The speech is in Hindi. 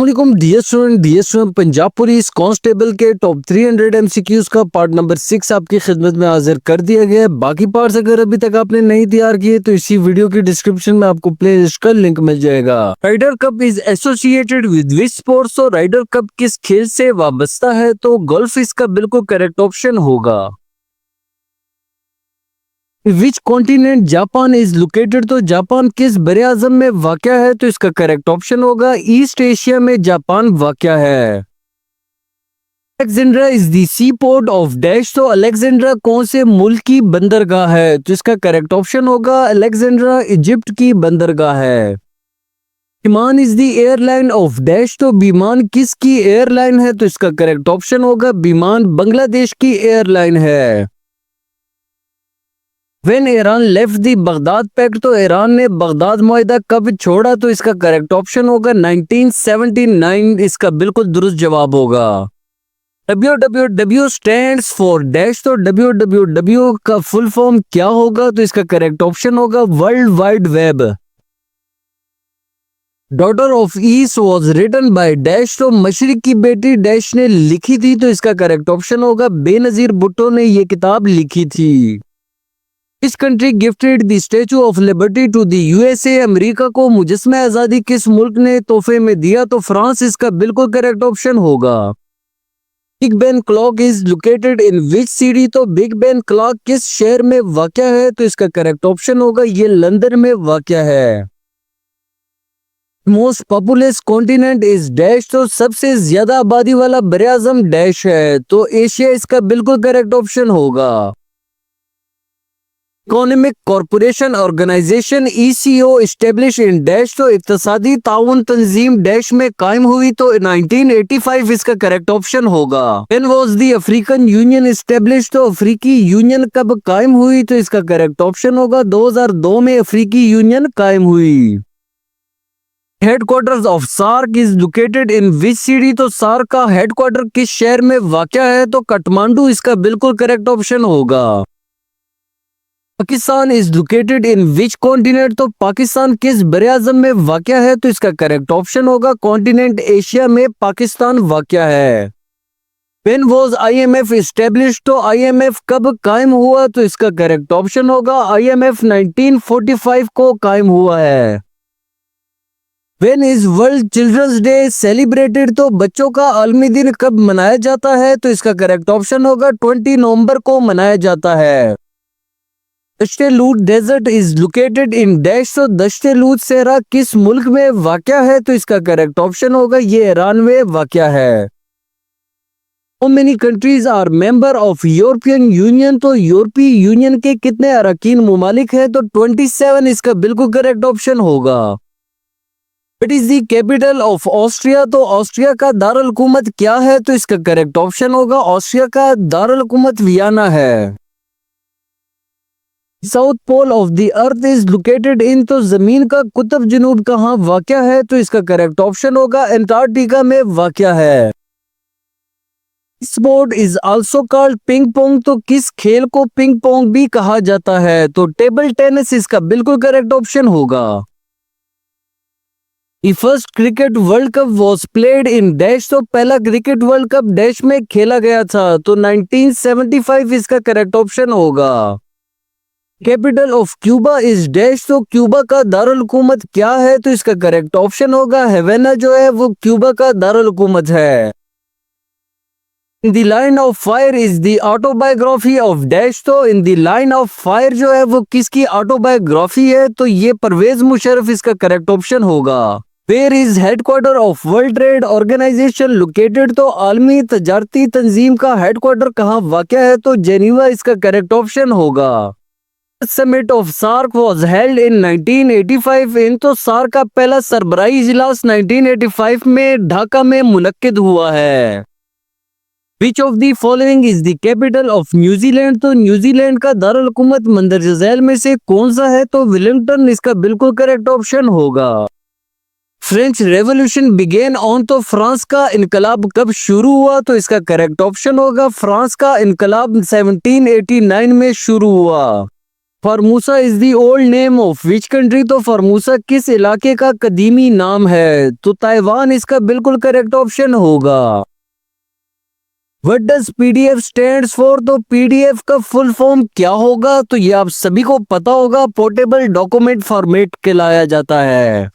अस्सलाम dear student Punjab police constable के टॉप 300 एमसीक्यूज का पार्ट नंबर 6 आपकी खिदमत में हाजिर कर दिया गया है। बाकी पार्ट्स अगर अभी तक आपने नहीं तैयार किए तो इसी वीडियो की डिस्क्रिप्शन में आपको प्ले लिस्ट का लिंक मिल जाएगा। Ryder Cup is associated with which sports. तो राइडर कप किस खेल से वाबस्ता है? तो गोल्फ इसका बिल्कुल करेक्ट ऑप्शन होगा। Which continent Japan is located. तो जापान किस बरे आजम में वाक़या है? तो इसका करेक्ट ऑप्शन होगा ईस्ट एशिया में जापान वाक़या है। Alexandra is the sea port of dash. तो अलेक्जेंड्रा कौन से मुल्क की बंदरगाह है? तो इसका करेक्ट ऑप्शन होगा अलेक्जेंड्रा इजिप्ट की बंदरगाह है। विमान is the airline of dash. तो विमान किसकी एयरलाइन है? तो इसका करेक्ट ऑप्शन होगा विमान बांग्लादेश की एयरलाइन है। When Iran left the Baghdad pact. तो ईरान ने बगदाद मुआहिदा कब छोड़ा? तो इसका करेक्ट ऑप्शन होगा 1979। इसका बिल्कुल दुरुस्त जवाब होगा। WWW stands for dash. तो WWW का फुल फॉर्म क्या होगा? तो इसका करेक्ट ऑप्शन होगा world wide web. Daughter of east was written by dash. तो मशरिक की बेटी डैश ने लिखी थी। तो इसका करेक्ट ऑप्शन होगा बेनजीर भुट्टो ने यह किताब लिखी थी। इस country gifted the statue of liberty to the USA. America को मुजस्मे आजादी किस मुल्क ने तोहफे में दिया? तो फ्रांस इसका बिल्कुल करेक्ट ऑप्शन होगा। Big Ben clock is located in which city. तो बिग बेन क्लॉक किस शहर में वाक़या है? तो इसका करेक्ट ऑप्शन होगा ये लंदन में वाक़या है। Most populous continent is dash. तो सबसे ज्यादा आबादी वाला बरे आजम डैश है। तो एशिया इसका बिल्कुल करेक्ट ऑप्शन होगा। Economic corporation organization ECO establish in dash. तो इक्तसादी ताउन तंजीम डैश में कायम हुई। तो 1985 इसका करेक्ट ऑप्शन होगा। When was the African union establish. तो अफ्रीकी यूनियन कब कायम हुई? तो इसका करेक्ट ऑप्शन होगा 2002 में अफ्रीकी यूनियन कायम हुई। Headquarters of SAARC is located in which city. तो सार्क का हेडक्वार्टर किस शहर में वाक़या है? तो काठमांडू इसका बिल्कुल करेक्ट ऑप्शन होगा। Pakistan is located in which continent. तो पाकिस्तान किस बरे आजम में वाक़या है? तो इसका करेक्ट ऑप्शन होगा कॉन्टिनेंट एशिया में पाकिस्तान वाक़या है। When was IMF establish. तो IMF कब कायम हुआ? तो इसका करेक्ट ऑप्शन होगा IMF 1945 को कायम हुआ है। When is world children's day celebrated. तो बच्चों का आलमी दिन कब मनाया जाता है? तो इसका करेक्ट ऑप्शन होगा 20 नवंबर को मनाया जाता है। दश्ते Lut desert is located in dash. तो दश्ते लूट सहरा किस मुल्क में वाक़या है? तो इसका करेक्ट ऑप्शन होगा ये ईरान में वाक़या है। How many countries are member of European Union. तो यूरोपीय यूनियन के कितने अरकान मुमालिक हैं? तो 27 इसका बिल्कुल करेक्ट ऑप्शन होगा। What is the capital of Austria. तो ऑस्ट्रिया का दारुल हुकूमत क्या है? तो इसका करेक्ट ऑप्शन होगा ऑस्ट्रिया का दारुल हुकूमत वियना है। South pole of the earth is located in. तो जमीन का कुतुब जनूब कहाँ वाक़या है? तो इसका करेक्ट ऑप्शन होगा अंटार्कटिका में वाक़या है। Sport is also called ping pong. तो किस खेल को पिंग पोंग भी कहा जाता है? तो टेबल टेनिस इसका बिल्कुल करेक्ट ऑप्शन होगा। First cricket world cup was played in dash. तो पहला क्रिकेट वर्ल्ड कप डैश में खेला गया था। तो 1975 इसका करेक्ट ऑप्शन होगा। Capital of Cuba is dash. तो क्यूबा का दारुल हुकूमत क्या है? तो इसका करेक्ट ऑप्शन होगा हवेना जो है वो क्यूबा का दारुल हुकूमत है। In the line of fire is the autobiography of dash. तो in the line of fire जो है वो किसकी ऑटोबायोग्राफी है? तो ये परवेज मुशर्रफ इसका करेक्ट ऑप्शन होगा। Where is headquarter of world trade organization located. तो आलमी तजारती तंजीम का हेडक्वार्टर कहाँ वाक़या है? तो जेनीवा इसका करेक्ट ऑप्शन होगा। Summit of SAARC was held in 1985 in. तो सार्क का पहला सरबराही इजलास 1985 में ढाका में मुनक्किद हुआ है। Which of the following is the capital of New Zealand. तो न्यूजीलैंड का दारुल हुकूमत मंदरजा झैल में से कौन सा है? तो वेलिंगटन इसका बिल्कुल करेक्ट ऑप्शन होगा। French revolution began on. तो फ्रांस का इनकलाब कब शुरू हुआ? तो इसका करेक्ट ऑप्शन होगा फ्रांस का इनकलाब 1789 में शुरू हुआ। Formosa is the old name of which country? तो फॉर्मूसा किस इलाके का कदीमी नाम है? तो ताइवान इसका बिल्कुल करेक्ट ऑप्शन होगा। What does PDF stands for? तो PDF का फुल फॉर्म क्या होगा? तो ये आप सभी को पता होगा, पोर्टेबल डॉक्यूमेंट फॉर्मेट कहलाया जाता है।